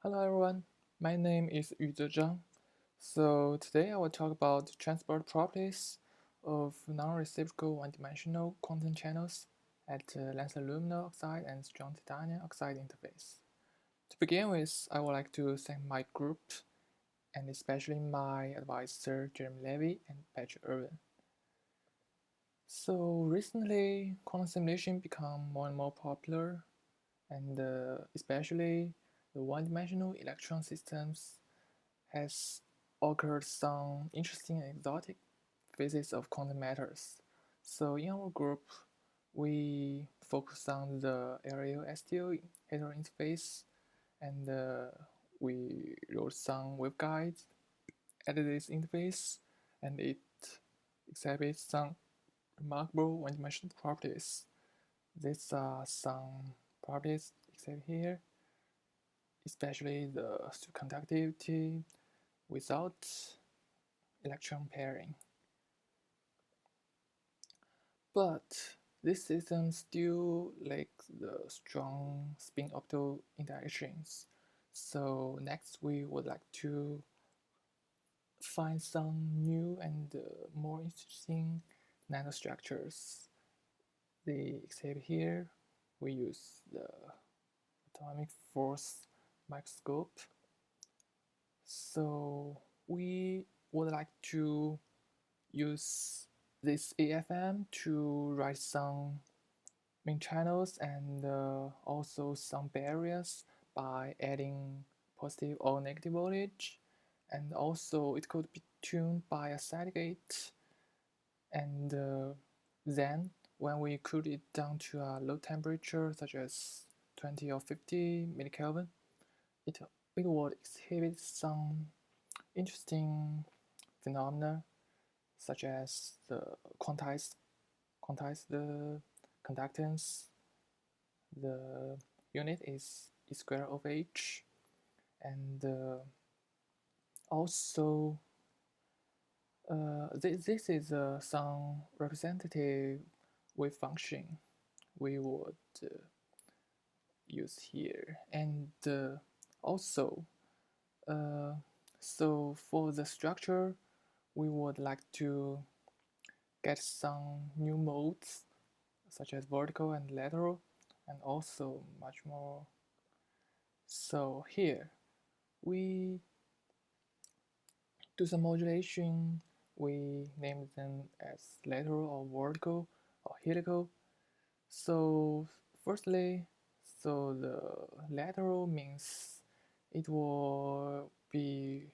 Hello everyone, my name is Yuzhe Zhang. So today I will talk about transport properties of non-reciprocal one-dimensional quantum channels at lens aluminum oxide and strong titanium oxide interface. To begin with, I would like to thank my group and especially my advisor Jeremy Levy and Patrick Irwin. So recently, quantum simulation become more and more popular, and especially the one-dimensional electron systems has occurred some interesting and exotic phases of quantum matters. So in our group, we focus on the aerial STO hetero interface, and we wrote some waveguides at this interface, and it exhibits some remarkable one-dimensional properties. These are some properties except here, especially the superconductivity without electron pairing. But this system still lacks the strong spin-orbital interactions. So next we would like to find some new and more interesting nanostructures. The exhibit here, we use the atomic force microscope. So we would like to use this AFM to write some main channels and also some barriers by adding positive or negative voltage, and also it could be tuned by a SAT gate, and then when we cool it down to a low temperature such as 20 or 50 millikelvin, it, it would exhibit some interesting phenomena such as the quantize the conductance. The unit is E square of h, and also this is some representative wave function we would use here, and also uh, so for the structure we would like to get some new modes such as vertical and lateral, and also much more. So here we do some modulation. We name them as lateral or vertical or helical. So firstly, so the lateral means it will be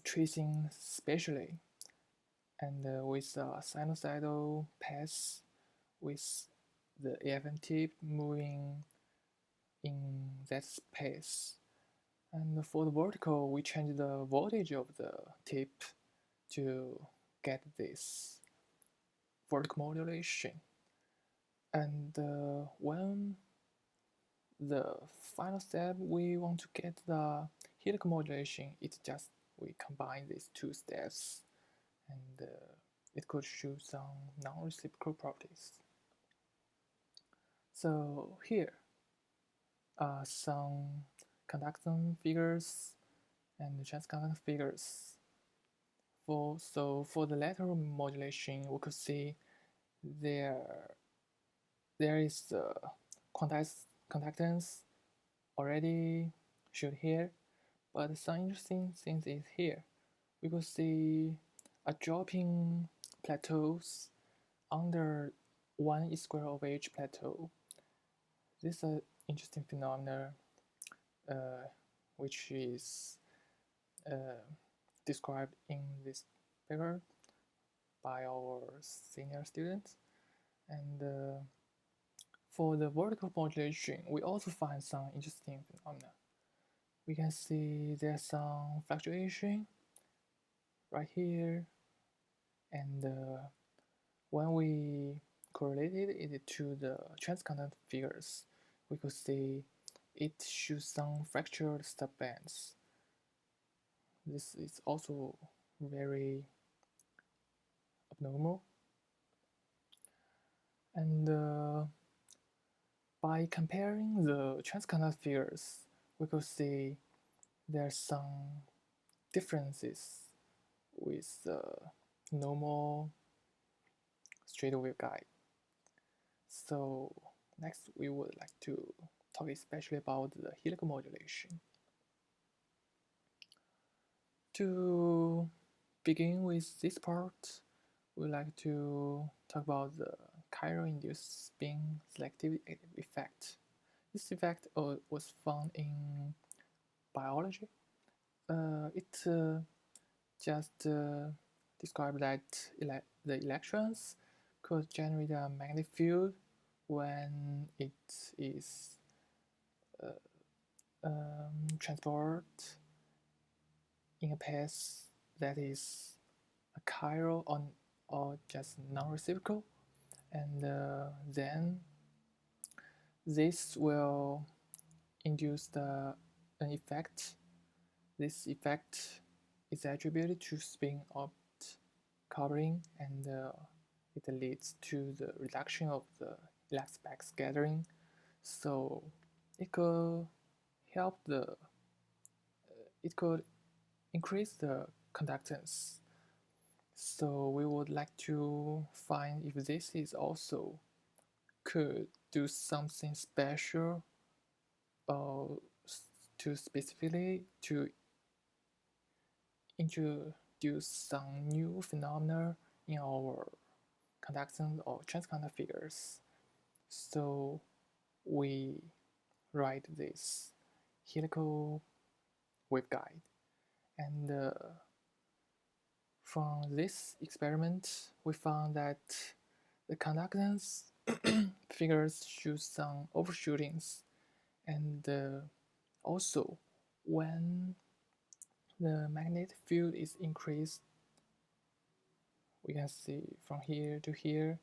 tracing spatially, and with a sinusoidal path with the AFM tip moving in that space. And for the vertical, we change the voltage of the tip to get this vertical modulation. And when the final step, we want to get the helical modulation, it's just we combine these two steps, and it could show some non-reciprocal properties. So here are some conduction figures and transconduction figures. For the lateral modulation, we could see there is conductance already shown here, but some interesting things is here. We could see a dropping plateaus under 1 square of h plateau. This is an interesting phenomenon uh, which is uh, described in this paper by our senior students. And for the vertical modulation, we also find some interesting phenomena. We can see there's some fluctuation right here, and when we correlated it to the transconductor figures, we could see it shows some fractured stubbands. This is also very abnormal, and By comparing the transconductor figures, we could see there's some differences with the normal straight waveguide. So next we would like to talk especially about the helical modulation. To begin with this part, we'd like to talk about the chiral-induced spin selectivity effect. This effect was found in biology. It just described that the electrons could generate a magnetic field when it is transported in a path that is a chiral or just non-reciprocal, and then this will induce an effect. This effect is attributed to spin orbit coupling, and it leads to the reduction of the electric backscattering. So it could help it could increase the conductance. So we would like to find if this is also could do something special to specifically to introduce some new phenomena in our conductance or transconductor figures. So we write this helical waveguide, and from this experiment we found that the conductance figures show some overshootings, and also when the magnetic field is increased, we can see from here to here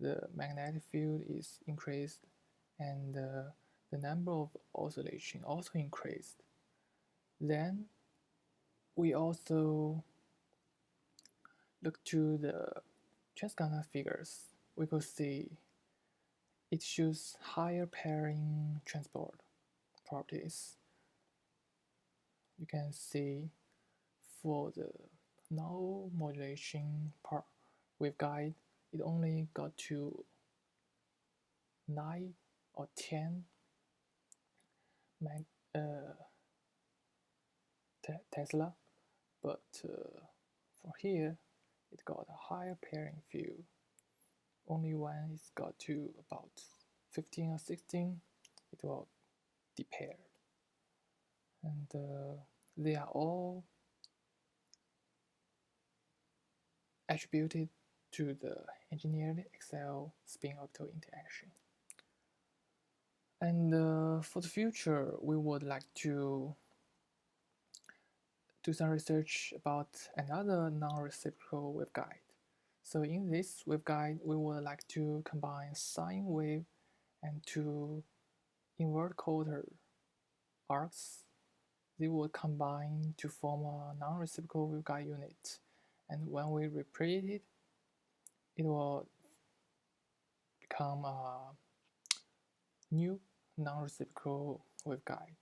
the magnetic field is increased, and the number of oscillation also increased. Then we also look to the transconductor figures. We could see it shows higher pairing transport properties. You can see for the null modulation part waveguide, it only got to 9 or 10 Tesla, but for here it got a higher pairing field. Only when it's got to about 15 or 16, it will depair. And they are all attributed to the engineered XL spin orbital interaction. And for the future, we would like to do some research about another non-reciprocal waveguide. So in this waveguide, we would like to combine sine wave and two invert quarter arcs. They will combine to form a non-reciprocal waveguide unit, and when we repeat it, it will become a new non-reciprocal waveguide.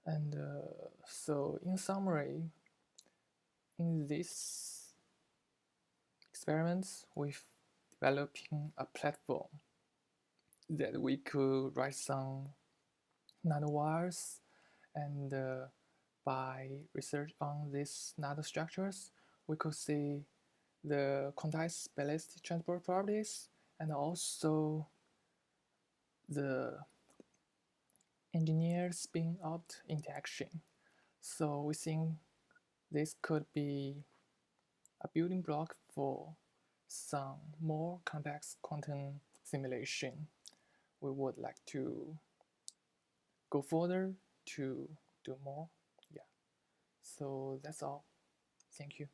And so in summary, in this experiments, we're developing a platform that we could write some nanowires, and by research on these nanostructures, we could see the quantized ballistic transport properties and also the engineered spin-orbit interaction. So we think this could be a building block for some more complex quantum simulation. We would like to go further to do more. Yeah. So that's all. Thank you.